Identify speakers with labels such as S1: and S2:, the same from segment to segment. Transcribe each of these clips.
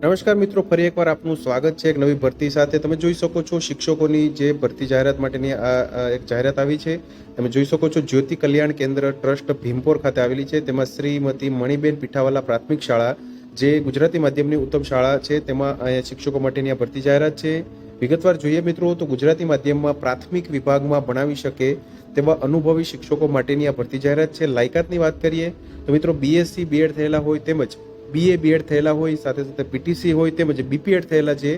S1: નમસ્કાર મિત્રો, ફરી એકવાર આપનું સ્વાગત છે એક નવી ભરતી સાથે। તમે જોઈ શકો છો શિક્ષકોની જે ભરતી જાહેરાત માટેની એક જાહેરાત આવી છે। તમે જોઈ શકો છો જ્યોતિ કલ્યાણ કેન્દ્ર ટ્રસ્ટ ભીમપોર ખાતે આવેલી છે। તેમાં શ્રીમતી મણિબેન પીઠાવાલા પ્રાથમિક શાળા, જે ગુજરાતી માધ્યમની ઉત્તમ શાળા છે, તેમાં અહીંયા શિક્ષકો માટેની આ ભરતી જાહેરાત છે। વિગતવાર જોઈએ મિત્રો તો ગુજરાતી માધ્યમમાં પ્રાથમિક વિભાગમાં ભણાવી શકે તેવા અનુભવી શિક્ષકો માટેની આ ભરતી જાહેરાત છે। લાયકાતની વાત કરીએ તો મિત્રો બીએસસી બીએડ થયેલા હોય તેમજ બીએ બીએડ થયેલા હોય, સાથે સાથે પીટીસી હોય તેમજ બીપીએડ થયેલા જે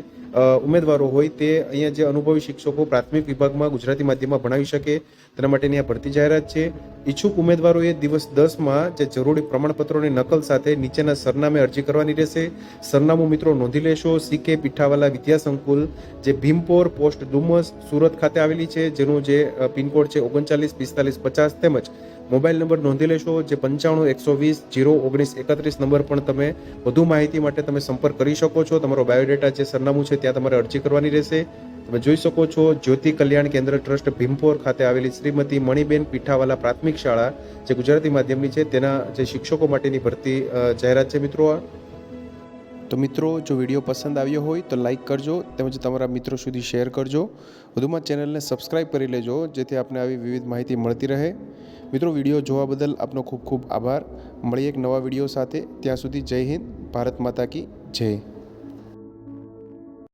S1: ઉમેદવારો હોય તે અહીંયા જે અનુભવી શિક્ષકો પ્રાથમિક વિભાગમાં ગુજરાતી માધ્યમમાં ભણાવી શકે તેના માટેની આ ભરતી જાહેરાત છે। ઈચ્છુક ઉમેદવારોએ દિવસ 10માં જે જરૂરી પ્રમાણપત્રોની નકલ સાથે નીચેના સરનામે અરજી કરવાની રહેશે। સરનામું મિત્રો નોંધી લેશો। સીકે પીઠાવાલા વિદ્યા સંકુલ, જે ભીમપોર પોસ્ટ ડુમસ સુરત ખાતે આવેલી છે, જેનું જે પિનકોડ છે 394550, તેમજ મોબાઈલ નંબર નોંધી લેશો જે 9512001931 નંબર પણ તમે વધુ માહિતી માટે તમે સંપર્ક કરી શકો છો। તમારો બાયોડેટા જે સરનામું છે ત્યાં તમારે અરજી કરવાની રહેશે। તમે જોઈ શકો છો જ્યોતિ કલ્યાણ કેન્દ્ર ટ્રસ્ટ ભીમપોર ખાતે આવેલી શ્રીમતી મણિબેન પીઠાવાલા પ્રાથમિક શાળા, જે ગુજરાતી માધ્યમની છે, તેના જે શિક્ષકો માટેની ભરતી જાહેરાત છે મિત્રો આ। તો મિત્રો, જો વિડીયો પસંદ આવ્યો હોય તો લાઇક કરજો તેમજ તમારા મિત્રો સુધી શેર કરજો। વધુમાં ચેનલને સબસ્ક્રાઈબ કરી લેજો જેથી આપને આવી વિવિધ માહિતી મળતી રહે। મિત્રો, વિડીયો જોવા બદલ આપનો ખૂબ ખૂબ આભાર। મળીએ એક નવા વિડીયો સાથે। ત્યાં સુધી જય હિન્દ, ભારત માતા કી જય।